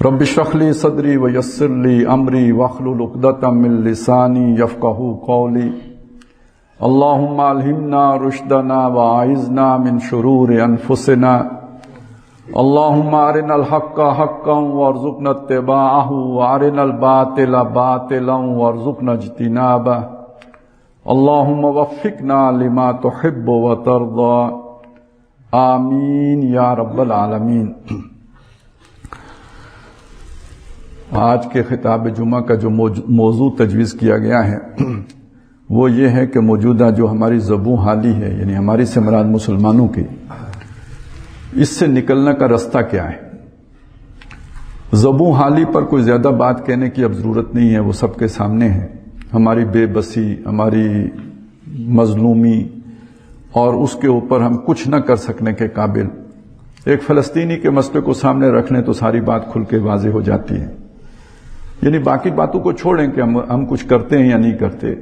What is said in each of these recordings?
رب اشرح لی صدری ویسر لی امری واحلل عقدۃ من لسانی یفقہوا قولی اللہم الہمنا رشدنا واعذنا من شرور انفسنا اللہم ارنا الحق حقا وارزقنا اتباعہ وارنا الباطل باطلا وارزقنا اجتنابہ اللہم وفقنا لما تحب وترضى آمین یا رب العالمین۔ آج کے خطاب جمعہ کا جو موضوع تجویز کیا گیا ہے وہ یہ ہے کہ موجودہ جو ہماری زبوں حالی ہے، یعنی ہماری سے مراد مسلمانوں کی، اس سے نکلنے کا رستہ کیا ہے۔ زبوں حالی پر کوئی زیادہ بات کہنے کی اب ضرورت نہیں ہے، وہ سب کے سامنے ہے۔ ہماری بے بسی، ہماری مظلومی، اور اس کے اوپر ہم کچھ نہ کر سکنے کے قابل۔ ایک فلسطینی کے مسئلے کو سامنے رکھنے تو ساری بات کھل کے واضح ہو جاتی ہے۔ یعنی باقی باتوں کو چھوڑیں کہ ہم کچھ کرتے ہیں یا نہیں کرتے،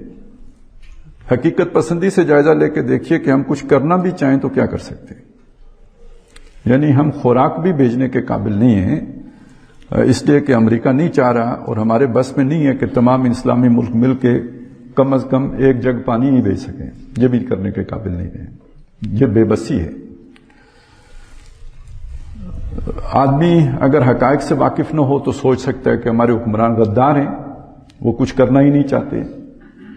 حقیقت پسندی سے جائزہ لے کے دیکھیے کہ ہم کچھ کرنا بھی چاہیں تو کیا کر سکتے ہیں۔ یعنی ہم خوراک بھی بھیجنے کے قابل نہیں ہیں، اس لیے کہ امریکہ نہیں چاہ رہا اور ہمارے بس میں نہیں ہے کہ تمام اسلامی ملک مل کے کم از کم ایک جگ پانی ہی بھیج سکیں، یہ بھی کرنے کے قابل نہیں ہیں۔ یہ بے بسی ہے۔ آدمی اگر حقائق سے واقف نہ ہو تو سوچ سکتا ہے کہ ہمارے حکمران غدار ہیں، وہ کچھ کرنا ہی نہیں چاہتے۔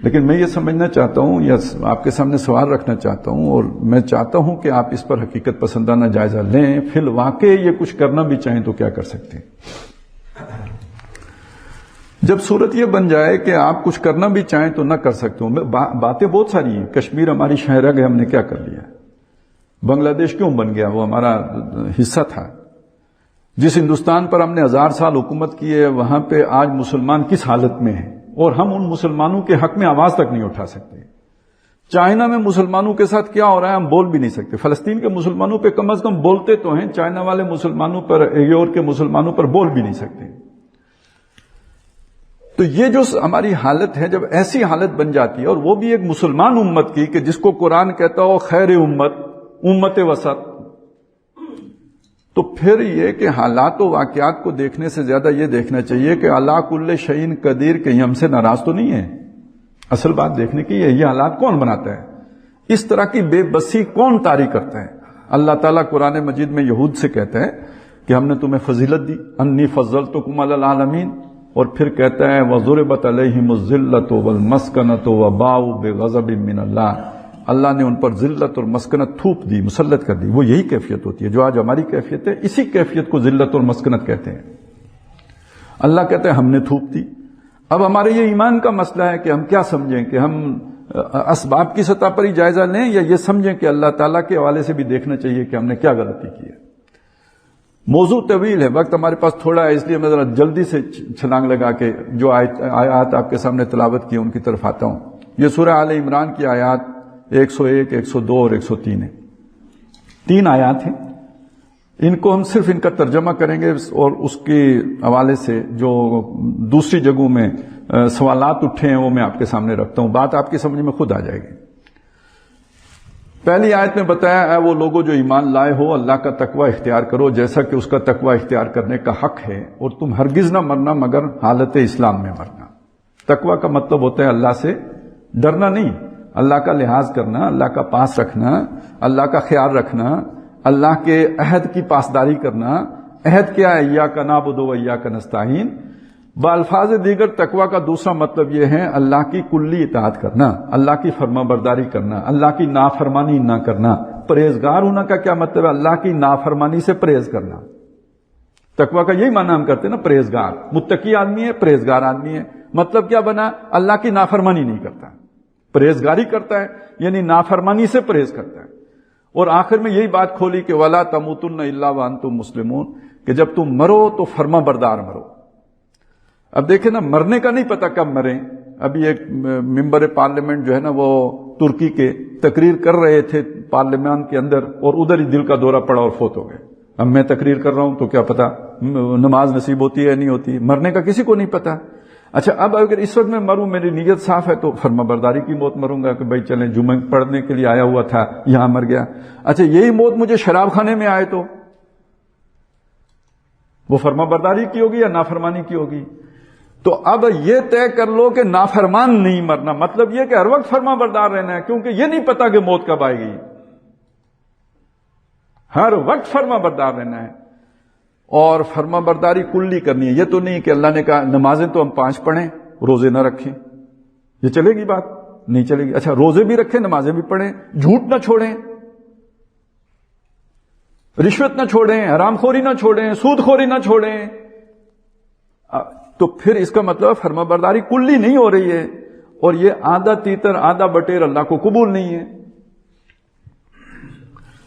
لیکن میں یہ سمجھنا چاہتا ہوں یا آپ کے سامنے سوال رکھنا چاہتا ہوں، اور میں چاہتا ہوں کہ آپ اس پر حقیقت پسندانہ جائزہ لیں، فی الواقع یہ کچھ کرنا بھی چاہیں تو کیا کر سکتے ہیں۔ جب صورت یہ بن جائے کہ آپ کچھ کرنا بھی چاہیں تو نہ کر سکتے ہوں، باتیں بہت ساری ہیں۔ کشمیر ہماری شہرگ ہے، ہم نے کیا کر لیا؟ بنگلہ دیش کیوں بن گیا؟ وہ ہمارا حصہ تھا۔ جس ہندوستان پر ہم نے 1000 سال حکومت کی ہے، وہاں پہ آج مسلمان کس حالت میں ہیں، اور ہم ان مسلمانوں کے حق میں آواز تک نہیں اٹھا سکتے۔ چائنا میں مسلمانوں کے ساتھ کیا ہو رہا ہے ہم بول بھی نہیں سکتے۔ فلسطین کے مسلمانوں پہ کم از کم بولتے تو ہیں، چائنا والے مسلمانوں پر، ایور کے مسلمانوں پر بول بھی نہیں سکتے۔ تو یہ جو ہماری حالت ہے، جب ایسی حالت بن جاتی ہے، اور وہ بھی ایک مسلمان امت کی، کہ جس کو قرآن کہتا ہو خیر امت وسط، تو پھر یہ کہ حالات و واقعات کو دیکھنے سے زیادہ یہ دیکھنا چاہیے کہ اللہ کل شعین قدیر، کہیں ہم سے ناراض تو نہیں ہے۔ اصل بات دیکھنے کی ہے، یہ حالات کون بناتا ہے؟ اس طرح کی بے بسی کون طاری کرتا ہے؟ اللہ تعالیٰ قرآن مجید میں یہود سے کہتا ہے کہ ہم نے تمہیں فضیلت دی، انی فضلتکم علی العالمین، اور پھر کہتا ہے وَضُرِبَتْ عَلَيْهِمُ الذِّلَّةُ وَالْمَسْكَنَةُ وَبَاءُوا بِغَضَبٍ مِّنَ اللَّهِ۔ اللہ نے ان پر ذلت اور مسکنت تھوپ دی، مسلط کر دی۔ وہ یہی کیفیت ہوتی ہے جو آج ہماری کیفیت ہے، اسی کیفیت کو ذلت اور مسکنت کہتے ہیں۔ اللہ کہتے ہیں ہم نے تھوپ دی۔ اب ہمارے یہ ایمان کا مسئلہ ہے کہ ہم کیا سمجھیں، کہ ہم اسباب کی سطح پر ہی جائزہ لیں، یا یہ سمجھیں کہ اللہ تعالیٰ کے حوالے سے بھی دیکھنا چاہیے کہ ہم نے کیا غلطی کی ہے۔ موضوع طویل ہے، وقت ہمارے پاس تھوڑا ہے، اس لیے میں ذرا جلدی سے چھلانگ لگا کے جو آیات آپ کے سامنے تلاوت کی ان کی طرف آتا ہوں۔ یہ سورہ آل عمران کی آیات 101، 102 اور 103 ہے۔ 3 آیات ہیں۔ ان کو ہم صرف ان کا ترجمہ کریں گے، اور اس کے حوالے سے جو دوسری جگہوں میں سوالات اٹھے ہیں وہ میں آپ کے سامنے رکھتا ہوں، بات آپ کی سمجھ میں خود آ جائے گی۔ پہلی آیت میں بتایا، اے وہ لوگوں جو ایمان لائے ہو، اللہ کا تقوی اختیار کرو جیسا کہ اس کا تقوی اختیار کرنے کا حق ہے، اور تم ہرگز نہ مرنا مگر حالت اسلام میں مرنا۔ تقوی کا مطلب ہوتا ہے اللہ سے ڈرنا نہیں، اللہ کا لحاظ کرنا، اللہ کا پاس رکھنا، اللہ کا خیال رکھنا، اللہ کے عہد کی پاسداری کرنا۔ عہد کیا ہے؟ ایاک نعبد و ایاک نستعین۔ بالفاظ دیگر تقوی کا دوسرا مطلب یہ ہے اللہ کی کلی اطاعت کرنا، اللہ کی فرما برداری کرنا، اللہ کی نافرمانی نہ کرنا۔ پرہیزگار ہونا کا کیا مطلب ہے؟ اللہ کی نافرمانی سے پرہیز کرنا۔ تقوی کا یہی معنی ہم کرتے ہیں نا، پرہیزگار۔ متقی آدمی ہے، پرہیزگار آدمی ہے، مطلب کیا بنا؟ اللہ کی نافرمانی نہیں کرتا، پرہیزگاری کرتا ہے، یعنی نافرمانی سے پرہیز کرتا ہے۔ اور آخر میں یہی بات کھولی کہ وَلَا تَمُوتُنَّ إِلَّا وَأَنْتُمْ مُسْلِمُونَ، کہ جب تم مرو تو فرما بردار مرو۔ اب دیکھیں نا، مرنے کا نہیں پتا کب مریں۔ ابھی ایک ممبر پارلیمنٹ جو ہے نا، وہ ترکی کے تقریر کر رہے تھے پارلیمان کے اندر، اور ادھر ہی دل کا دورہ پڑا اور فوت ہو گئے۔ اب میں تقریر کر رہا ہوں تو کیا پتا نماز نصیب ہوتی ہے یا نہیں ہوتی، مرنے کا کسی کو نہیں پتا۔ اچھا، اب اگر اس وقت میں مروں، میری نیت صاف ہے تو فرما برداری کی موت مروں گا کہ بھائی چلیں جمعہ پڑھنے کے لیے آیا ہوا تھا، یہاں مر گیا۔ اچھا، یہی موت مجھے شراب خانے میں آئے تو وہ فرما برداری کی ہوگی یا نافرمانی کی ہوگی. تو اب یہ طے کر لو کہ نافرمان نہیں مرنا، مطلب یہ کہ ہر وقت فرما بردار رہنا ہے، کیونکہ یہ نہیں پتا کہ موت کب آئے گی. ہر وقت فرما بردار رہنا ہے اور فرما برداری کلی کرنی ہے. یہ تو نہیں کہ اللہ نے کہا نمازیں تو ہم 5 پڑھیں، روزے نہ رکھیں، یہ چلے گی بات؟ نہیں چلے گی. اچھا روزے بھی رکھیں، نمازیں بھی پڑھیں، جھوٹ نہ چھوڑیں، رشوت نہ چھوڑیں، حرام خوری نہ چھوڑیں، سود خوری نہ چھوڑیں. تو پھر اس کا مطلب فرما برداری کلی نہیں ہو رہی ہے، اور یہ آدھا تیتر آدھا بٹیر اللہ کو قبول نہیں ہے.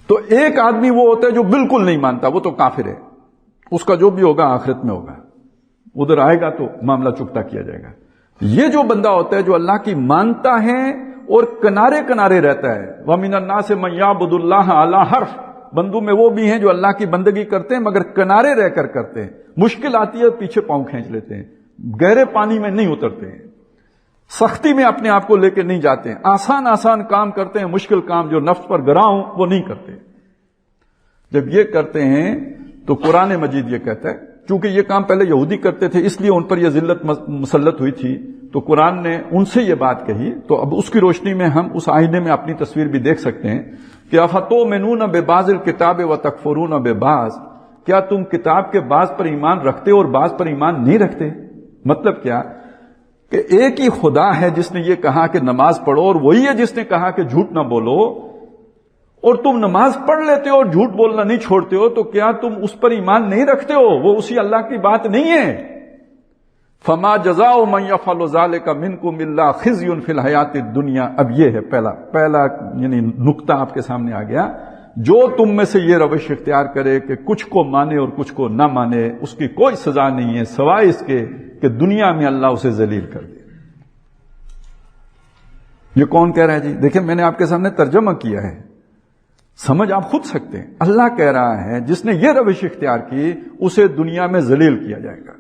تو ایک آدمی وہ ہوتا ہے جو بالکل نہیں مانتا، وہ تو کافر ہے، اس کا جو بھی ہوگا آخرت میں ہوگا، ادھر آئے گا تو معاملہ چکتا کیا جائے گا. یہ جو بندہ ہوتا ہے جو اللہ کی مانتا ہے اور کنارے کنارے رہتا ہے، وَمِنَ النَّاسِ مَن يَعْبُدُ اللَّهَ عَلَى حَرْفٍ، بندوں میں وہ بھی ہیں جو اللہ کی بندگی کرتے ہیں مگر کنارے رہ کر کرتے ہیں. مشکل آتی ہے پیچھے پاؤں کھینچ لیتے ہیں، گہرے پانی میں نہیں اترتے ہیں، سختی میں اپنے آپ کو لے کے نہیں جاتے ہیں، آسان آسان کام کرتے ہیں، مشکل کام جو نفس پر گراں ہوں وہ نہیں کرتے. جب یہ کرتے ہیں تو قرآن مجید یہ کہتا ہے، چونکہ یہ کام پہلے یہودی کرتے تھے اس لیے ان پر یہ ذلت مسلط ہوئی تھی، تو قرآن نے ان سے یہ بات کہی. تو اب اس کی روشنی میں ہم اس آئینے میں اپنی تصویر بھی دیکھ سکتے ہیں کہ افتؤمنون ببعض الکتاب وتکفرون ببعض، کیا تم کتاب کے بعض پر ایمان رکھتے اور بعض پر ایمان نہیں رکھتے؟ مطلب کیا کہ ایک ہی خدا ہے جس نے یہ کہا کہ نماز پڑھو، اور وہی ہے جس نے کہا کہ جھوٹ نہ بولو، اور تم نماز پڑھ لیتے ہو اور جھوٹ بولنا نہیں چھوڑتے ہو، تو کیا تم اس پر ایمان نہیں رکھتے ہو؟ وہ اسی اللہ کی بات نہیں ہے. فما جزاء من يفعل ذلك منكم الا خزي في الحیات الدنیا. اب یہ ہے پہلا یعنی نقطہ آپ کے سامنے آ گیا. جو تم میں سے یہ روش اختیار کرے کہ کچھ کو مانے اور کچھ کو نہ مانے، اس کی کوئی سزا نہیں ہے سوائے اس کے کہ دنیا میں اللہ اسے ذلیل کر دے. یہ کون کہہ رہا ہے جی؟ دیکھیں میں نے آپ کے سامنے ترجمہ کیا ہے، سمجھ آپ خود سکتے ہیں. اللہ کہہ رہا ہے جس نے یہ روش اختیار کی اسے دنیا میں ذلیل کیا جائے گا.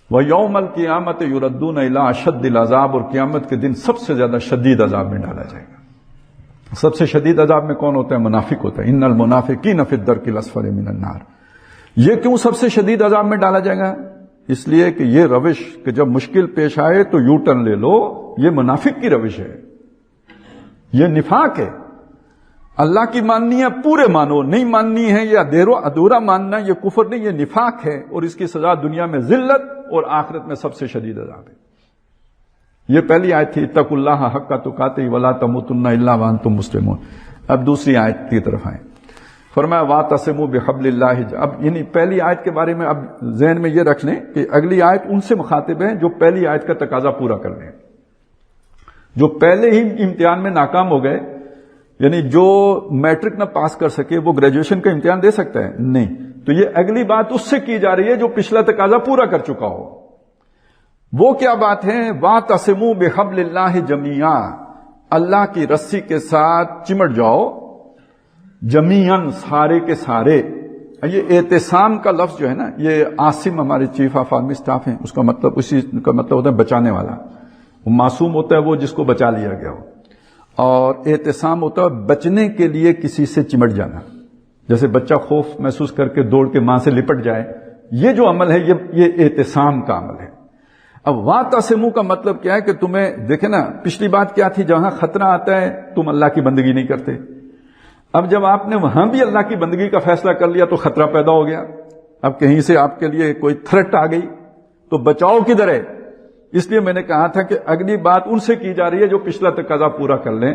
وَيَوْمَ الْقِيَامَةِ يُرَدُّونَ إِلَىٰ أَشَدِّ الْعَذَابِ، اور قیامت کے دن سب سے زیادہ شدید عذاب میں ڈالا جائے گا. سب سے شدید عذاب میں کون ہوتا ہے؟ منافق ہوتا ہے. إِنَّ الْمُنَافِقِينَ فِي الدَّرْكِ الْأَسْفَلِ مِنَ النَّارِ. یہ کیوں سب سے شدید عذاب میں ڈالا جائے گا؟ اس لیے کہ یہ روش کہ جب مشکل پیش آئے تو یو ٹرن لے لو، یہ منافق کی روش ہے، یہ نفاق ہے. اللہ کی ماننی ہے پورے مانو، نہیں ماننی ہے یا ادھورا ماننا، یہ کفر نہیں، یہ نفاق ہے، اور اس کی سزا دنیا میں ذلت اور آخرت میں سب سے شدید عذاب ہے. یہ پہلی آیت تھی اتقوا اللہ حق تقاتہ ولا تموتن الا وانتم مسلمون. اب دوسری آیت کی طرف آئیں. فرمایا واعتصموا بحبل اللہ. اب یعنی پہلی آیت کے بارے میں اب ذہن میں یہ رکھ لیں کہ اگلی آیت ان سے مخاطب ہے جو پہلی آیت کا تقاضا پورا کر لیں، جو پہلے ہی امتحان میں ناکام ہو گئے. یعنی جو میٹرک نہ پاس کر سکے وہ گریجویشن کا امتحان دے سکتا ہے؟ نہیں. تو یہ اگلی بات اس سے کی جا رہی ہے جو پچھلا تقاضا پورا کر چکا ہو. وہ کیا بات ہے؟ واعتصموا بحبل اللہ جمیعا، اللہ کی رسی کے ساتھ چمٹ جاؤ، جمیعاً سارے کے سارے. یہ اعتصام کا لفظ جو ہے نا، یہ عاصم ہمارے چیف آف آرمی اسٹاف ہیں، اس کا مطلب اسی کا مطلب ہوتا ہے بچانے والا. وہ معصوم ہوتا ہے وہ جس کو بچا لیا گیا ہو، اور اعتصام ہوتا ہے بچنے کے لیے کسی سے چمٹ جانا. جیسے بچہ خوف محسوس کر کے دوڑ کے ماں سے لپٹ جائے، یہ جو عمل ہے یہ اعتصام کا عمل ہے. اب واعتصموا کا مطلب کیا ہے کہ تمہیں دیکھیں نا، پچھلی بات کیا تھی؟ جہاں خطرہ آتا ہے تم اللہ کی بندگی نہیں کرتے. اب جب آپ نے وہاں بھی اللہ کی بندگی کا فیصلہ کر لیا تو خطرہ پیدا ہو گیا. اب کہیں سے آپ کے لیے کوئی تھریٹ آ گئی تو بچاؤ کدھر ہے؟ اس لیے میں نے کہا تھا کہ اگلی بات ان سے کی جا رہی ہے جو پچھلا تقاضا پورا کر لیں.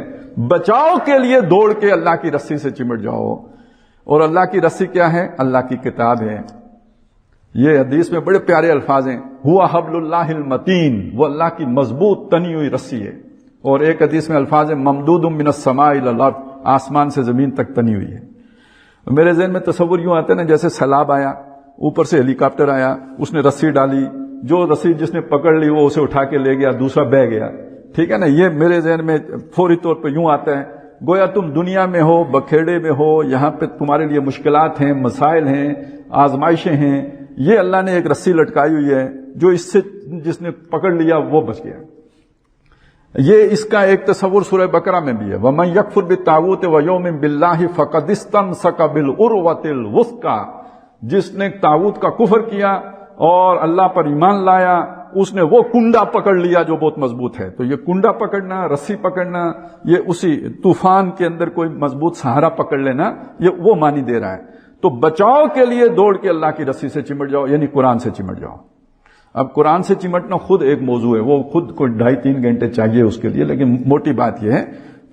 بچاؤ کے لیے دوڑ کے اللہ کی رسی سے چمٹ جاؤ. اور اللہ کی رسی کیا ہے؟ اللہ کی کتاب ہے. یہ حدیث میں بڑے پیارے الفاظ ہیں، ہوا حبل اللہ المتین، وہ اللہ کی مضبوط تنی ہوئی رسی ہے. اور ایک حدیث میں الفاظ ہیں ممدود من السماء الى الارض، آسمان سے زمین تک تنی ہوئی ہے. میرے ذہن میں تصور یوں آتا ہے نا، جیسے سیلاب آیا، اوپر سے ہیلی کاپٹر آیا، اس نے رسی ڈالی، جو رسی جس نے پکڑ لی وہ اسے اٹھا کے لے گیا، دوسرا بہ گیا. ٹھیک ہے نا؟ یہ میرے ذہن میں فوری طور پہ یوں آتا ہے گویا تم دنیا میں ہو، بکھیڑے میں ہو، یہاں پہ تمہارے لیے مشکلات ہیں، مسائل ہیں، آزمائشیں ہیں. یہ اللہ نے ایک رسی لٹکائی ہوئی ہے، جو اس سے جس نے پکڑ لیا وہ بچ گیا. یہ اس کا ایک تصور سورہ بقرہ میں بھی ہے، وَمَن يَكْفُرْ بِالطَّاغُوتِ وَيُؤْمِن بِاللَّهِ فَقَدِ اسْتَمْسَكَ بِالْعُرْوَةِ الْوُثْقَىٰ جس نے طاغوت کا کفر کیا اور اللہ پر ایمان لایا، اس نے وہ کنڈا پکڑ لیا جو بہت مضبوط ہے. تو یہ کنڈا پکڑنا، رسی پکڑنا، یہ اسی طوفان کے اندر کوئی مضبوط سہارا پکڑ لینا، یہ وہ معنی دے رہا ہے. تو بچاؤ کے لیے دوڑ کے اللہ کی رسی سے چمٹ جاؤ، یعنی قرآن سے چمٹ جاؤ. اب قرآن سے چمٹنا خود ایک موضوع ہے، وہ خود کو 2.5-3 گھنٹے چاہیے اس کے لیے، لیکن موٹی بات یہ ہے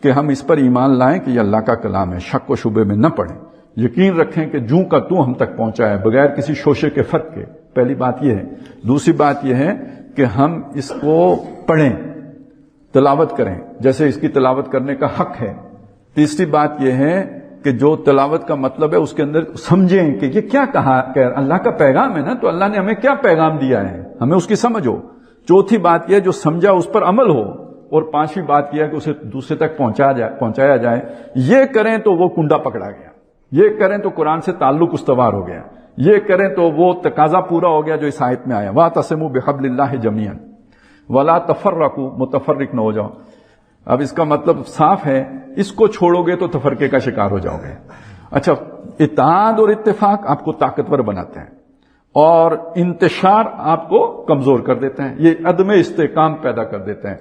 کہ ہم اس پر ایمان لائیں کہ یہ اللہ کا کلام ہے، شک و شبے میں نہ پڑیں، یقین رکھیں کہ جوں کا توں ہم تک پہنچا ہے بغیر کسی شوشے کے فرق کے. پہلی بات یہ ہے. دوسری بات یہ ہے کہ ہم اس کو پڑھیں، تلاوت کریں جیسے اس کی تلاوت کرنے کا حق ہے. تیسری بات یہ ہے کہ جو تلاوت کا مطلب ہے اس کے اندر سمجھیں کہ یہ کیا کہا، کہ اللہ کا پیغام ہے نا، تو اللہ نے ہمیں کیا پیغام دیا ہے، ہمیں اس کی سمجھ ہو. چوتھی بات یہ جو سمجھا اس پر عمل ہو. اور پانچویں بات یہ ہے کہ اسے دوسرے تک پہنچایا جائے. یہ کریں تو وہ کنڈا پکڑا گیا، یہ کریں تو قرآن سے تعلق استوار ہو گیا، یہ کریں تو وہ تقاضا پورا ہو گیا جو اس آیت میں آیا، وَاعْتَصِمُوا بِحَبْلِ اللَّهِ جَمِيعًا وَلَا تَفَرَّقُوا، متفرق نہ ہو جاؤ. اب اس کا مطلب صاف ہے، اس کو چھوڑو گے تو تفرقے کا شکار ہو جاؤ گے. اچھا، اتحاد اور اتفاق آپ کو طاقتور بناتے ہیں اور انتشار آپ کو کمزور کر دیتے ہیں، یہ عدم استحکام پیدا کر دیتے ہیں.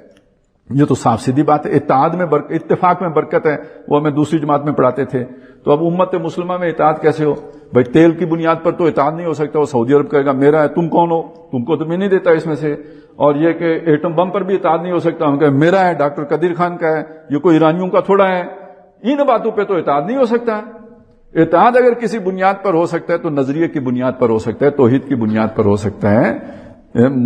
یہ تو صاف سیدھی بات ہے. اتحاد میں اتفاق میں برکت ہے، وہ ہمیں دوسری جماعت میں پڑھاتے تھے. تو اب امت مسلمہ میں اتحاد کیسے ہو؟ بھائی تیل کی بنیاد پر تو اتحاد نہیں ہو سکتا. وہ سعودی عرب کہے گا میرا ہے، تم کون ہو، تم کو تو میں نہیں دیتا اس میں سے. اور یہ کہ ایٹم بم پر بھی اتحاد نہیں ہو سکتا، ہم کہیں میرا ہے، ڈاکٹر قدیر خان کا ہے، یہ کوئی ایرانیوں کا تھوڑا ہے. ان باتوں پہ تو اتحاد نہیں ہو سکتا. اتحاد اگر کسی بنیاد پر ہو سکتا ہے تو نظریے کی بنیاد پر ہو سکتا ہے، توحید کی بنیاد پر ہو سکتا ہے،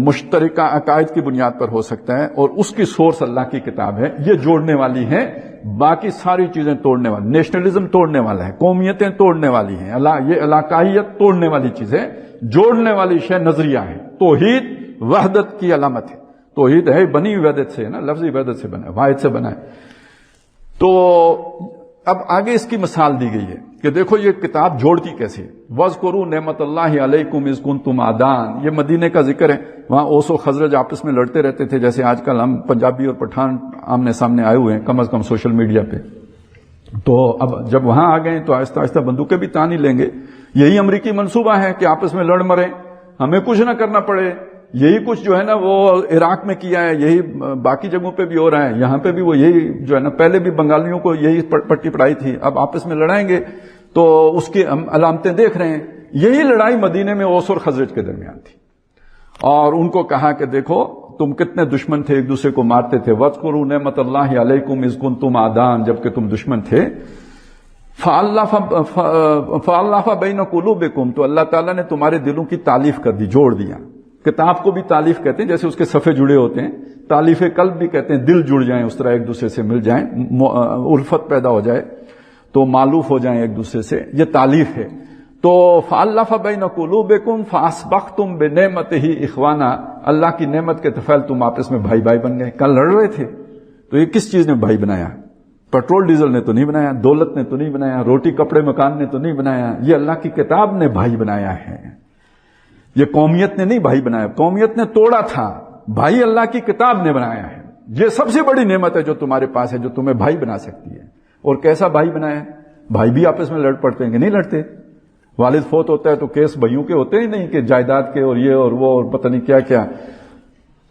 مشترکہ عقائد کی بنیاد پر ہو سکتا ہے، اور اس کی سورس اللہ کی کتاب ہے. یہ جوڑنے والی ہے، باقی ساری چیزیں توڑنے والی. نیشنلزم توڑنے والا ہے، قومیتیں توڑنے والی ہیں، یہ علاقائیت توڑنے والی چیز ہے. جوڑنے والی شے نظریہ ہے. توحید وحدت کی علامت ہے. توحید ہے بنی وحدت سے، نا، لفظی وحدت سے بنا ہے، واحد سے بنا ہے. تو اب آگے اس کی مثال دی گئی ہے کہ دیکھو یہ کتاب جوڑتی کیسے. وَاذْكُرُوا نِعْمَتَ اللَّهِ عَلَيْكُمْ إِذْ كُنْتُمْ أَعْدَاءً، یہ مدینے کا ذکر ہے. وہاں اوس و خزرج آپس میں لڑتے رہتے تھے، جیسے آج کل ہم پنجابی اور پٹھان آمنے سامنے آئے ہوئے ہیں، کم از کم سوشل میڈیا پہ. تو اب جب وہاں آ گئے تو آہستہ آہستہ بندوقیں بھی تان ہی لیں گے. یہی امریکی منصوبہ ہے کہ آپس میں لڑ مریں، ہمیں کچھ نہ کرنا پڑے. یہی کچھ جو ہے نا وہ عراق میں کیا ہے، یہی باقی جگہوں پہ بھی ہو رہا ہے. یہاں پہ بھی وہ یہی جو ہے نا، پہلے بھی بنگالیوں کو یہی پٹی پڑھائی تھی، اب آپس میں لڑائیں گے تو اس کی ہم علامتیں دیکھ رہے ہیں. یہی لڑائی مدینے میں اوس اور خزرج کے درمیان تھی، اور ان کو کہا کہ دیکھو تم کتنے دشمن تھے، ایک دوسرے کو مارتے تھے. وَاذْكُرُوا نِعْمَتَ اللَّهِ عَلَيْكُمْ إِذْ كُنْتُمْ أَعْدَاءً، جبکہ تم دشمن تھے. فَأَلَّفَ بَيْنَ قُلُوبِكُمْ، تو اللہ تعالیٰ نے تمہارے دلوں کی تالیف کر دی، جوڑ دیا. کتاب کو بھی تالیف کہتے ہیں، جیسے اس کے صفحے جڑے ہوتے ہیں. تالیف قلب بھی کہتے ہیں، دل جڑ جائیں، اس طرح ایک دوسرے سے مل جائیں، الفت پیدا ہو جائے تو معلوف ہو جائیں ایک دوسرے سے، یہ تالیف ہے. تو فَأَلَّفَ بَيْنَ قُلُوبِكُمْ فَأَصْبَحْتُمْ بِنِعْمَتِهِ إِخْوَانًا، اللہ کی نعمت کے طفیل تم آپس میں بھائی بھائی بن گئے. کل لڑ رہے تھے تو یہ کس چیز نے بھائی بنایا؟ پیٹرول ڈیزل نے تو نہیں بنایا، دولت نے تو نہیں بنایا، روٹی کپڑے مکان نے تو نہیں بنایا، یہ اللہ کی کتاب نے بھائی بنایا ہے. یہ قومیت نے نہیں بھائی بنایا، قومیت نے توڑا تھا، بھائی اللہ کی کتاب نے بنایا ہے. یہ سب سے بڑی نعمت ہے جو تمہارے پاس ہے، جو تمہیں بھائی بنا سکتی ہے. اور کیسا بھائی بنایا ہے؟ بھائی بھی آپس میں لڑ پڑتے ہیں کہ نہیں لڑتے؟ والد فوت ہوتا ہے تو کیس بھائیوں کے ہوتے ہی نہیں کہ جائیداد کے اور یہ اور وہ اور پتہ نہیں کیا کیا.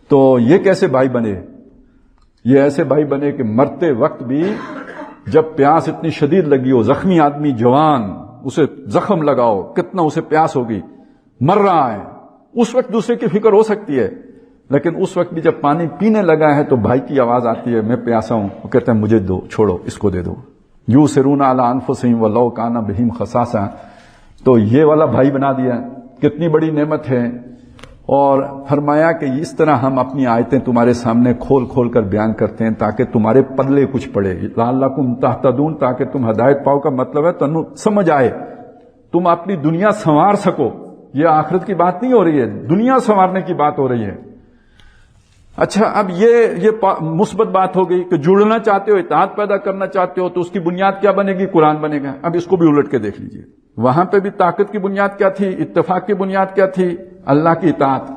تو یہ کیسے بھائی بنے؟ یہ ایسے بھائی بنے کہ مرتے وقت بھی جب پیاس اتنی شدید لگی ہو، زخمی آدمی جوان، اسے زخم لگاؤ، کتنا اسے پیاس ہوگی، مر رہا ہے، اس وقت دوسرے کی فکر ہو سکتی ہے. لیکن اس وقت بھی جب پانی پینے لگا ہے تو بھائی کی آواز آتی ہے، میں پیاسا ہوں، وہ کہتے ہیں مجھے دو، چھوڑو، اس کو دے دو. یُؤْثِرُونَ عَلَىٰ أَنفُسِهِمْ وَلَوْ كَانَ بِهِمْ خَصَاصَةٌ. تو یہ والا بھائی بنا دیا، کتنی بڑی نعمت ہے. اور فرمایا کہ اس طرح ہم اپنی آیتیں تمہارے سامنے کھول کھول کر بیان کرتے ہیں تاکہ تمہارے پلے کچھ پڑے. لعلکم تہتدون، تاکہ تم ہدایت پاؤ کا مطلب ہے تم سمجھ آئے، تم اپنی دنیا سنوار سکو. یہ آخرت کی بات نہیں ہو رہی ہے، دنیا سنوارنے کی بات ہو رہی ہے. اچھا، اب یہ مثبت بات ہو گئی کہ جڑنا چاہتے ہو، اتحاد پیدا کرنا چاہتے ہو تو اس کی بنیاد کیا بنے گی؟ قرآن بنے گا. اب اس کو بھی الٹ کے دیکھ لیجئے. وہاں پہ بھی طاقت کی بنیاد کیا تھی؟ اتفاق کی بنیاد کیا تھی؟ اللہ کی اطاعت.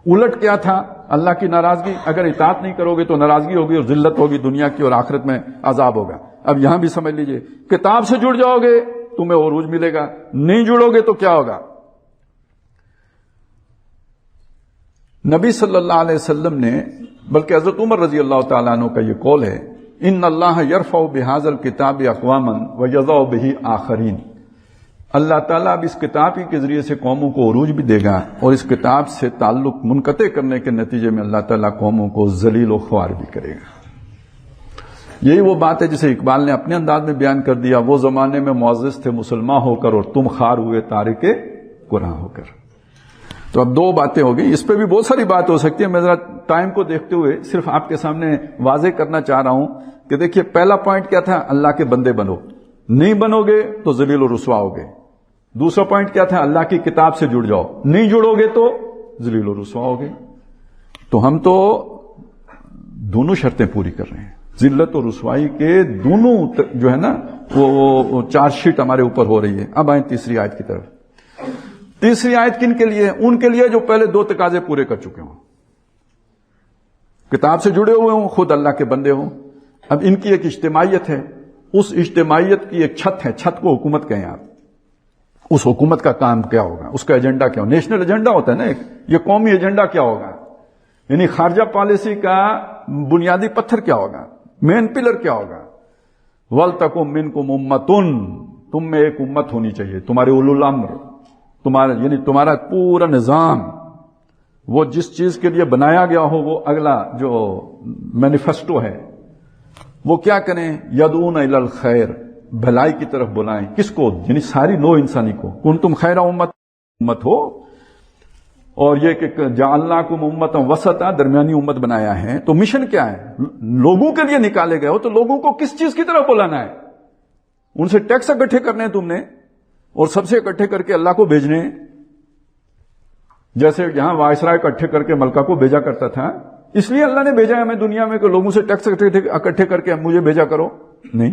الٹ کیا تھا؟ اللہ کی ناراضگی. اگر اطاعت نہیں کرو گے تو ناراضگی ہوگی اور ذلت ہوگی دنیا کی، اور آخرت میں عذاب ہوگا. اب یہاں بھی سمجھ لیجئے، کتاب سے جڑ جاؤ گے تمہیں عروج ملے گا، نہیں جڑو گے تو کیا ہوگا؟ نبی صلی اللہ علیہ وسلم نے، بلکہ حضرت عمر رضی اللہ تعالیٰ عنہ کا یہ قول ہے، ان اللہ یرفع بہذا الکتاب اقواما ویضع بہ آخرین، اللہ تعالیٰ اب اس کتاب کے ذریعے سے قوموں کو عروج بھی دے گا، اور اس کتاب سے تعلق منقطع کرنے کے نتیجے میں اللہ تعالیٰ قوموں کو ذلیل و خوار بھی کرے گا۔ یہی وہ بات ہے جسے اقبال نے اپنے انداز میں بیان کر دیا، وہ زمانے میں معزز تھے مسلمان ہو کر، اور تم خوار ہوئے تارک قرآن ہو کر۔ تو اب دو باتیں ہو گئی، اس پہ بھی بہت ساری بات ہو سکتی ہے، میں ذرا ٹائم کو دیکھتے ہوئے صرف آپ کے سامنے واضح کرنا چاہ رہا ہوں کہ دیکھیے پہلا پوائنٹ کیا تھا؟ اللہ کے بندے بنو، نہیں بنو گے تو ذلیل و رسوا ہوگے۔ دوسرا پوائنٹ کیا تھا؟ اللہ کی کتاب سے جڑ جاؤ، نہیں جڑو گے تو ذلیل و رسوا ہوگے۔ تو ہم تو دونوں شرطیں پوری کر رہے ہیں، ذلت و رسوائی کے دونوں جو ہے نا وہ چارج شیٹ ہمارے اوپر ہو رہی ہے۔ اب آئیں تیسری آیت کی طرف۔ تیسری آیت کن کے لیے؟ ان کے لیے جو پہلے دو تقاضے پورے کر چکے ہوں، کتاب سے جڑے ہوئے ہوں، خود اللہ کے بندے ہوں۔ اب ان کی ایک اجتماعیت ہے، اس اجتماعیت کی ایک چھت ہے، چھت کو حکومت کہیں آپ۔ اس حکومت کا کام کیا ہوگا، اس کا ایجنڈا کیا ہوگا؟ نیشنل ایجنڈا ہوتا ہے نا ایک، یہ قومی ایجنڈا کیا ہوگا؟ یعنی خارجہ پالیسی کا بنیادی پتھر کیا ہوگا، مین پلر کیا ہوگا؟ وَلْتَكُن مِّنكُمْ أُمَّةٌ، تم میں ایک امت ہونی چاہیے، تمہارے اولو الامر، تمہارا یعنی تمہارا پورا نظام، وہ جس چیز کے لیے بنایا گیا ہو، وہ اگلا جو مینیفیسٹو ہے وہ کیا کریں؟ یدعون الی الخیر، بھلائی کی طرف بلائیں۔ کس کو؟ یعنی ساری نوع انسانی کو۔ کنتم خیر امت ہو، اور یہ کہ جعلناکم امۃ وسطا، درمیانی امت بنایا ہے۔ تو مشن کیا ہے؟ لوگوں کے لیے نکالے گئے ہو تو لوگوں کو کس چیز کی طرف بلانا ہے؟ ان سے ٹیکس اکٹھے کرنے ہیں تم نے، اور سب سے اکٹھے کر کے اللہ کو بھیجنے، جیسے یہاں وائسرائے اکٹھے کر کے ملکہ کو بھیجا کرتا تھا۔ اس لیے اللہ نے بھیجا ہے ہمیں دنیا میں کہ لوگوں سے ٹیکس اکٹھے کر کے مجھے بھیجا کرو؟ نہیں،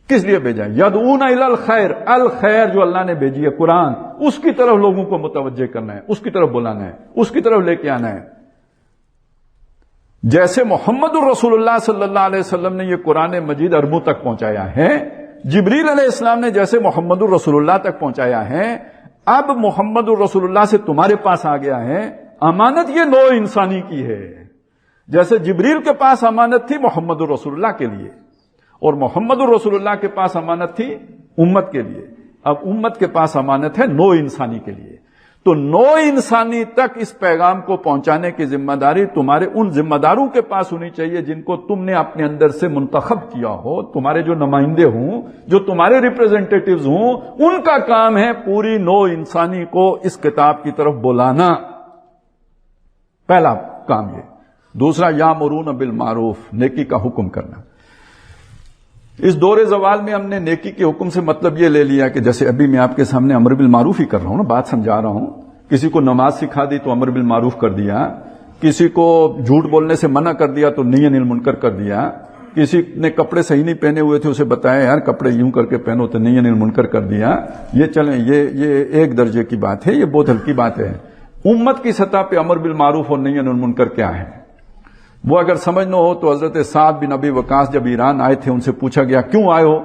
کس لیے بھیجا؟ یدعون الی الخیر، الخیر جو اللہ نے بھیجی ہے قرآن، اس کی طرف لوگوں کو متوجہ کرنا ہے، اس کی طرف بلانا ہے، اس کی طرف لے کے آنا ہے۔ جیسے محمد الرسول اللہ صلی اللہ علیہ وسلم نے یہ قرآن مجید عربوں تک پہنچایا ہے، جبریل علیہ السلام نے جیسے محمد الرسول اللہ تک پہنچایا ہے، اب محمد الرسول اللہ سے تمہارے پاس آ گیا ہے۔ امانت یہ نوع انسانی کی ہے، جیسے جبریل کے پاس امانت تھی محمد الرسول اللہ کے لیے، اور محمد الرسول اللہ کے پاس امانت تھی امت کے لیے، اب امت کے پاس امانت ہے نوع انسانی کے لیے۔ تو نوع انسانی تک اس پیغام کو پہنچانے کی ذمہ داری تمہارے ان ذمہ داروں کے پاس ہونی چاہیے جن کو تم نے اپنے اندر سے منتخب کیا ہو، تمہارے جو نمائندے ہوں، جو تمہارے ریپریزنٹیٹیوز ہوں، ان کا کام ہے پوری نوع انسانی کو اس کتاب کی طرف بلانا، پہلا کام یہ۔ دوسرا، یامرون بالمعروف، نیکی کا حکم کرنا۔ اس دور زوال میں ہم نے نیکی کے حکم سے مطلب یہ لے لیا کہ جیسے ابھی میں آپ کے سامنے امر بالمعروف ہی کر رہا ہوں نا، بات سمجھا رہا ہوں، کسی کو نماز سکھا دی تو امر بالمعروف کر دیا، کسی کو جھوٹ بولنے سے منع کر دیا تو نہی عن المنکر کر دیا، کسی نے کپڑے صحیح نہیں پہنے ہوئے تھے اسے بتایا یار کپڑے یوں کر کے پہنو تو نہی عن المنکر کر دیا۔ یہ چلیں، یہ ایک درجے کی بات ہے، یہ بہت ہلکی بات ہے۔ امت کی سطح پہ امر بالمعروف اور نہی عن المنکر کیا ہے وہ اگر سمجھنا ہو تو حضرت سعد بن ابی وقاص جب ایران آئے تھے، ان سے پوچھا گیا کیوں آئے ہو،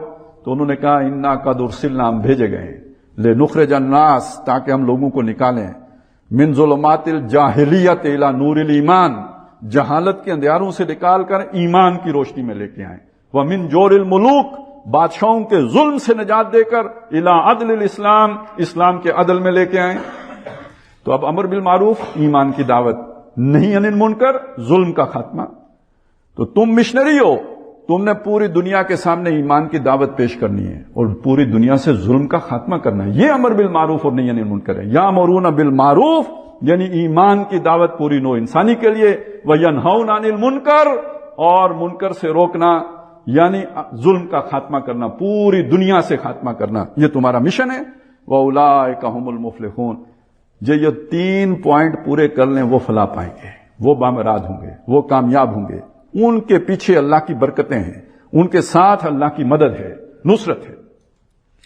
تو انہوں نے کہا انا قد ارسلنا، ہم بھیجے گئے لنخرج الناس، تاکہ ہم لوگوں کو نکالیں، من ظلمات الجاہلیت الی نور الایمان، جہالت کے اندھیاروں سے نکال کر ایمان کی روشنی میں لے کے آئیں، ومن جور الملوک، بادشاہوں کے ظلم سے نجات دے کر الی عدل الاسلام، اسلام کے عدل میں لے کے آئیں۔ تو اب امر بالمعروف ایمان کی دعوت، نہیں عن المنکر ظلم کا خاتمہ۔ تو تم مشنری ہو، تم نے پوری دنیا کے سامنے ایمان کی دعوت پیش کرنی ہے اور پوری دنیا سے ظلم کا خاتمہ کرنا ہے، یہ امر بالمعروف اور نہیں عن المنکر ہے۔ یامرون بالمعروف یعنی ایمان کی دعوت پوری نوع انسانی کے لیے، وینہون عن المنکر، اور منکر سے روکنا یعنی ظلم کا خاتمہ کرنا، پوری دنیا سے خاتمہ کرنا، یہ تمہارا مشن ہے۔ وَأُولَٰئِکَ هُمُ الْمُفْلِحُونَ، یہ تین پوائنٹ پورے کر لیں وہ فلاح پائیں گے، وہ بامراد ہوں گے، وہ کامیاب ہوں گے، ان کے پیچھے اللہ کی برکتیں ہیں، ان کے ساتھ اللہ کی مدد ہے، نصرت ہے۔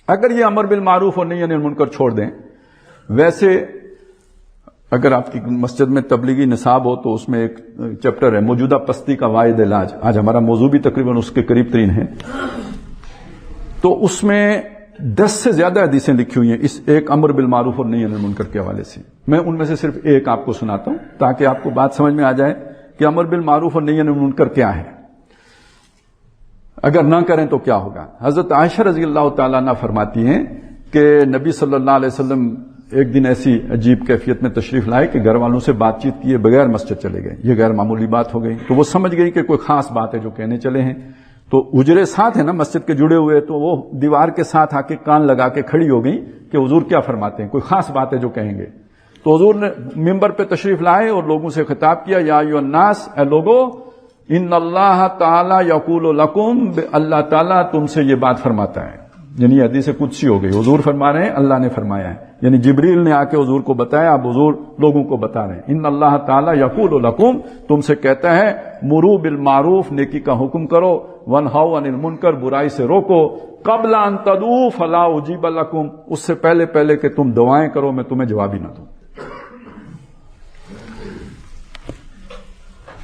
اگر یہ امر بالمعروف اور نہی عن المنکر چھوڑ دیں، ویسے اگر آپ کی مسجد میں تبلیغی نصاب ہو تو اس میں ایک چیپٹر ہے موجودہ پستی کا واحد علاج، آج ہمارا موضوع بھی تقریباً اس کے قریب ترین ہے، تو اس میں 10 سے زیادہ حدیثیں لکھی ہوئی ہیں اس ایک امر بالمعروف اور نہی عن المنکر کے حوالے سے. میں ان میں سے صرف ایک آپ کو سناتا ہوں تاکہ آپ کو بات سمجھ میں آ جائے کہ امر بالمعروف اور نہی عن المنکر کیا ہے، اگر نہ کریں تو کیا ہوگا. حضرت عائشہ رضی اللہ تعالیٰ عنہ فرماتی ہیں کہ نبی صلی اللہ علیہ وسلم ایک دن ایسی عجیب کیفیت میں تشریف لائے کہ گھر والوں سے بات چیت کیے بغیر مسجد چلے گئے. یہ غیر معمولی بات ہو گئی تو وہ سمجھ گئی کہ کوئی خاص بات ہے جو کہنے چلے ہیں. تو اجرے ساتھ ہیں نا مسجد کے جڑے ہوئے، تو وہ دیوار کے ساتھ آ کے کان لگا کے کھڑی ہو گئی کہ حضور کیا فرماتے ہیں، کوئی خاص بات ہے جو کہیں گے. تو حضور نے ممبر پہ تشریف لائے اور لوگوں سے خطاب کیا، یا ایھا الناس، اے لوگو، ان اللہ تعالی یقول لکم، اللہ تعالیٰ تم سے یہ بات فرماتا ہے. یعنی یہ حدیث قدسی ہو گئی، حضور فرما رہے ہیں اللہ نے فرمایا ہے، یعنی جبریل نے آ کے حضور کو بتایا، اب حضور لوگوں کو بتا رہے ہیں. ان اللہ تعالی یقول لکم، تم سے کہتا ہے مرو بالمعروف، نیکی کا حکم کرو، وانہوا عن المنکر، برائی سے روکو، قبل ان تدعوا فلا اجیب لکم، اس سے پہلے کہ تم دعائیں کرو میں تمہیں جواب ہی نہ دوں.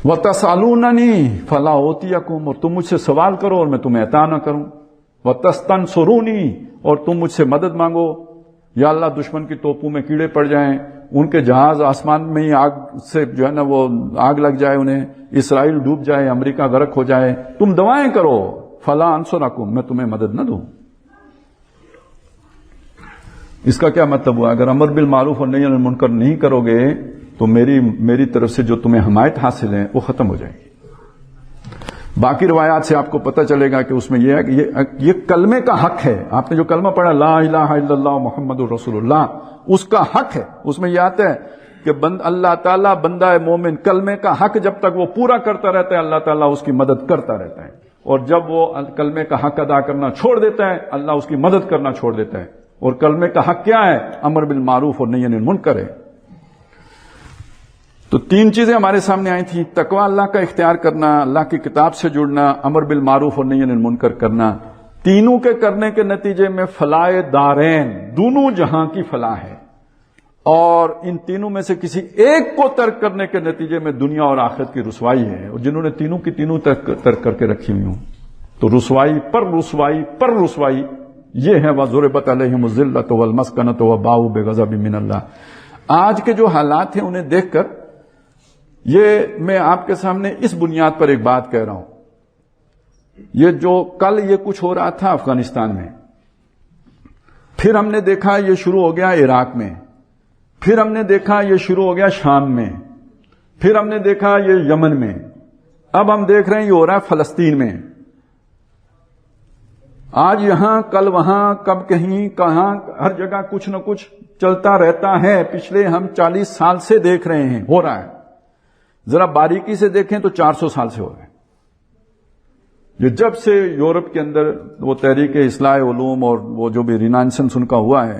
وتسالوننی فلا اعطیکم، اور تم مجھ سے سوال کرو اور میں تمہیں عطا نہ کروں. وتستنصرونی، اور تم مجھ سے مدد مانگو، یا اللہ دشمن کی توپوں میں کیڑے پڑ جائیں، ان کے جہاز آسمان میں ہی آگ سے جو ہے نا وہ آگ لگ جائے انہیں، اسرائیل ڈوب جائے، امریکہ غرق ہو جائے، تم دعائیں کرو، فلا انصرکم، میں تمہیں مدد نہ دوں. اس کا کیا مطلب ہوا؟ اگر امر بالمعروف اور نہی عن المنکر نہیں کرو گے تو میری طرف سے جو تمہیں حمایت حاصل ہے وہ ختم ہو جائے گی. باقی روایات سے آپ کو پتہ چلے گا کہ اس میں یہ ہے کہ یہ کلمے کا حق ہے. آپ نے جو کلمہ پڑھا لا الہ الا اللہ محمد الرسول اللہ، اس کا حق ہے. اس میں یہ آتا ہے کہ اللہ تعالیٰ بندہ مومن کلمے کا حق جب تک وہ پورا کرتا رہتا ہے اللہ تعالیٰ اس کی مدد کرتا رہتا ہے، اور جب وہ کلمے کا حق ادا کرنا چھوڑ دیتا ہے اللہ اس کی مدد کرنا چھوڑ دیتا ہے. اور کلمے کا حق کیا ہے؟ امر بالمعروف اور نہی عن المنکر ہے. تو 3 چیزیں ہمارے سامنے آئی تھیں، تقوی اللہ کا اختیار کرنا، اللہ کی کتاب سے جڑنا، امر بالمعروف اور نہی عن المنکر کرنا. تینوں کے کرنے کے نتیجے میں فلاح دارین، دونوں جہاں کی فلاح ہے. اور ان تینوں میں سے کسی ایک کو ترک کرنے کے نتیجے میں دنیا اور آخرت کی رسوائی ہے. اور جنہوں نے تینوں کی تینوں ترک کر کے رکھی ہوئی ہوں تو رسوائی پر رسوائی پر رسوائی یہ ہے. وَضُرِبَتْ عَلَيْهِمُ الذِّلَّةُ وَالْمَسْكَنَةُ وَبَاءُوا بِغَضَبٍ مِّنَ اللَّهِ. آج کے جو حالات ہیں انہیں دیکھ کر یہ میں آپ کے سامنے اس بنیاد پر ایک بات کہہ رہا ہوں. یہ جو کل یہ کچھ ہو رہا تھا افغانستان میں، پھر ہم نے دیکھا یہ شروع ہو گیا عراق میں، پھر ہم نے دیکھا یہ شروع ہو گیا شام میں، پھر ہم نے دیکھا یہ یمن میں، اب ہم دیکھ رہے ہیں یہ ہو رہا ہے فلسطین میں. آج یہاں کل وہاں، کب کہیں کہاں، ہر جگہ کچھ نہ کچھ چلتا رہتا ہے. پچھلے ہم 40 سال سے دیکھ رہے ہیں ہو رہا ہے. ذرا باریکی سے دیکھیں تو 400 سال سے ہو رہا ہے. یہ جب سے یورپ کے اندر وہ تحریک اصلاح علوم اور وہ جو بھی رینائنسنس ان کا ہوا ہے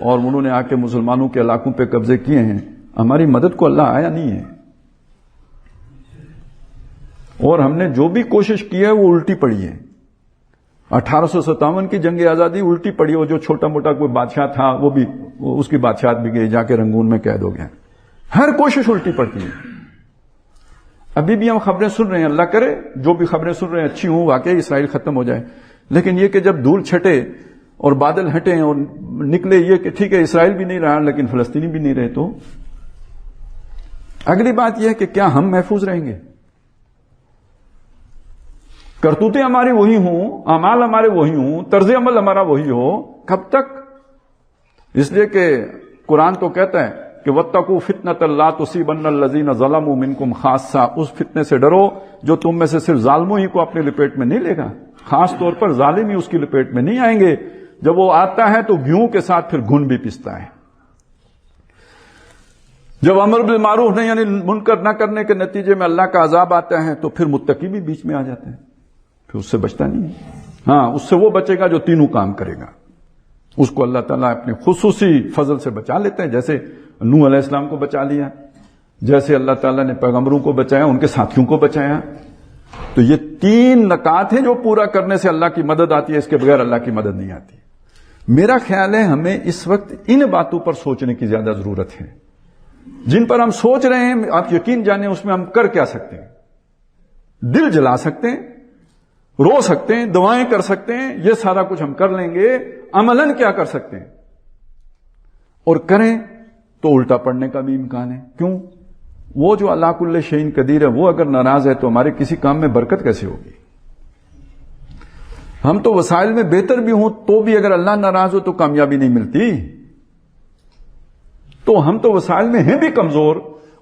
اور انہوں نے آ کے مسلمانوں کے علاقوں پہ قبضے کیے ہیں، ہماری مدد کو اللہ آیا نہیں ہے. اور ہم نے جو بھی کوشش کی ہے وہ الٹی پڑی ہے. 1857 کی جنگ آزادی الٹی پڑی. وہ جو چھوٹا موٹا کوئی بادشاہ تھا وہ بھی اس کی بادشاہت بھی گئی، جا کے رنگون میں قید ہو گیا. ہر کوشش الٹی پڑتی ہے. ابھی بھی ہم خبریں سن رہے ہیں، اللہ کرے جو بھی خبریں سن رہے ہیں اچھی ہوں، واقعی اسرائیل ختم ہو جائے. لیکن یہ کہ جب دھول چھٹے اور بادل ہٹیں اور نکلے یہ کہ ٹھیک ہے اسرائیل بھی نہیں رہا لیکن فلسطینی بھی نہیں رہے، تو اگلی بات یہ ہے کہ کیا ہم محفوظ رہیں گے؟ کرتوتیں ہماری وہی ہوں، اعمال ہمارے وہی ہوں، طرز عمل ہمارا وہی ہو، کب تک؟ اس لیے کہ قرآن تو کہتا ہے کہ وَاتَّقُوا فِتْنَةً لَا تُصِيبَنَّ الَّذِينَ ظَلَمُوا مِنكُمْ خَاصَّةً. اس فتنے سے ڈرو جو تم میں سے صرف ظالموں ہی کو اپنے لپیٹ میں نہیں لے گا. خاص طور پر ظالم ہی اس کی لپیٹ میں نہیں آئیں گے. جب وہ آتا ہے تو گیہوں کے ساتھ پھر گھن بھی پستا ہے. جب امر بالمعروف نہیں یعنی منکر نہ کرنے کے نتیجے میں اللہ کا عذاب آتا ہے تو پھر متقی بھی بیچ میں آ جاتے ہیں، پھر اس سے بچتا نہیں ہے. ہاں، اس سے وہ بچے گا جو تینوں کام کرے گا. اس کو اللہ تعالیٰ اپنے خصوصی فضل سے بچا لیتے ہیں، جیسے نوح علیہ السلام کو بچا لیا، جیسے اللہ تعالیٰ نے پیغمبروں کو بچایا، ان کے ساتھیوں کو بچایا. تو یہ 3 نکات ہیں جو پورا کرنے سے اللہ کی مدد آتی ہے، اس کے بغیر اللہ کی مدد نہیں آتی. میرا خیال ہے ہمیں اس وقت ان باتوں پر سوچنے کی زیادہ ضرورت ہے جن پر ہم سوچ رہے ہیں. آپ یقین جانیں اس میں ہم کر کیا سکتے ہیں؟ دل جلا سکتے ہیں رو سکتے ہیں، دعائیں کر سکتے ہیں، یہ سارا کچھ ہم کر لیں گے، عملاً کیا کر سکتے ہیں؟ اور کریں تو الٹا پڑنے کا بھی امکان ہے. کیوں؟ وہ جو اللہ کل شیء قدیر ہے وہ اگر ناراض ہے تو ہمارے کسی کام میں برکت کیسے ہوگی؟ ہم تو وسائل میں بہتر بھی ہوں تو بھی اگر اللہ ناراض ہو تو کامیابی نہیں ملتی. تو ہم تو وسائل میں ہیں بھی کمزور،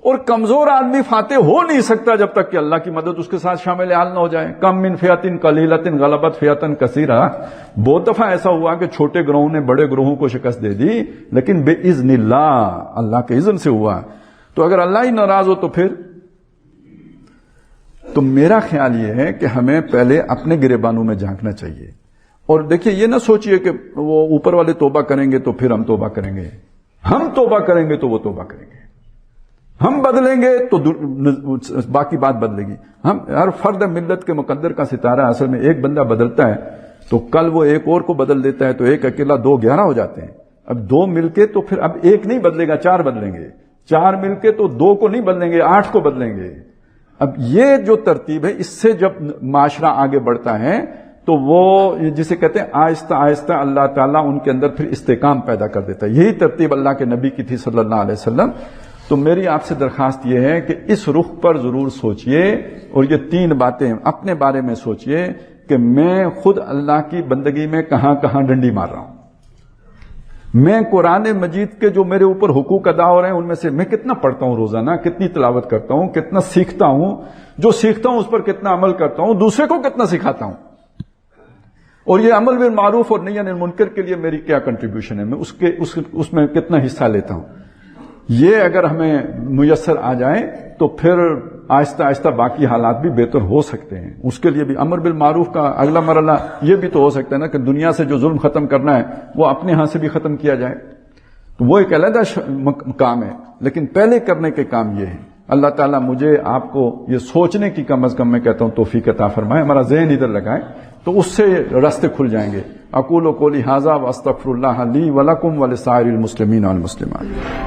اور کمزور آدمی فاتح ہو نہیں سکتا جب تک کہ اللہ کی مدد اس کے ساتھ شامل حال نہ ہو جائے. کم من فئۃ قلیلۃ غلبت فئۃ کثیرہ. بہت دفعہ ایسا ہوا کہ چھوٹے گروہوں نے بڑے گروہوں کو شکست دے دی، لیکن بے اذن اللہ کے اذن سے ہوا. تو اگر اللہ ہی ناراض ہو تو پھر تو میرا خیال یہ ہے کہ ہمیں پہلے اپنے گریبانوں میں جھانکنا چاہیے. اور دیکھیے یہ نہ سوچئے کہ وہ اوپر والے توبہ کریں گے تو پھر ہم توبہ کریں گے. ہم توبہ کریں گے تو وہ توبہ کریں گے. ہم بدلیں گے تو باقی بات بدلے گی. ہم ہر فرد ملت کے مقدر کا ستارہ. اصل میں ایک بندہ بدلتا ہے تو کل وہ ایک اور کو بدل دیتا ہے، تو ایک اکیلا 2 11 ہو جاتے ہیں. اب 2 مل کے تو پھر اب ایک نہیں بدلے گا، 4 بدلیں گے. 4 مل کے تو 2 کو نہیں بدلیں گے، 8 کو بدلیں گے. اب یہ جو ترتیب ہے، اس سے جب معاشرہ آگے بڑھتا ہے تو وہ جسے کہتے ہیں آہستہ آہستہ اللہ تعالیٰ ان کے اندر پھر استحکام پیدا کر دیتا ہے. یہی ترتیب اللہ کے نبی کی تھی صلی اللہ علیہ وسلم. تو میری آپ سے درخواست یہ ہے کہ اس رخ پر ضرور سوچئے، اور یہ 3 باتیں اپنے بارے میں سوچئے کہ میں خود اللہ کی بندگی میں کہاں کہاں ڈنڈی مار رہا ہوں. میں قرآن مجید کے جو میرے اوپر حقوق ادا ہو رہے ہیں ان میں سے میں کتنا پڑھتا ہوں روزانہ، کتنی تلاوت کرتا ہوں، کتنا سیکھتا ہوں، جو سیکھتا ہوں اس پر کتنا عمل کرتا ہوں، دوسرے کو کتنا سکھاتا ہوں، اور یہ عمل بالمعروف اور نہی عن المنکر کے لیے میری کیا کنٹریبیوشن ہے، میں اس میں کتنا حصہ لیتا ہوں. یہ اگر ہمیں میسر آ جائے تو پھر آہستہ آہستہ باقی حالات بھی بہتر ہو سکتے ہیں. اس کے لیے بھی امر بالمعروف کا اگلا مرحلہ یہ بھی تو ہو سکتا ہے نا کہ دنیا سے جو ظلم ختم کرنا ہے وہ اپنے ہاں سے بھی ختم کیا جائے. تو وہ ایک علیحدہ کام ہے، لیکن پہلے کرنے کے کام یہ ہے. اللہ تعالیٰ مجھے آپ کو یہ سوچنے کی کم از کم میں کہتا ہوں توفیق عطا فرمائے، ہمارا ذہن ادھر لگائے تو اس سے راستے کھل جائیں گے. اقول قولی ھذا واستغفر اللہ لی ولکم ولسائر المسلمین والمسلمات.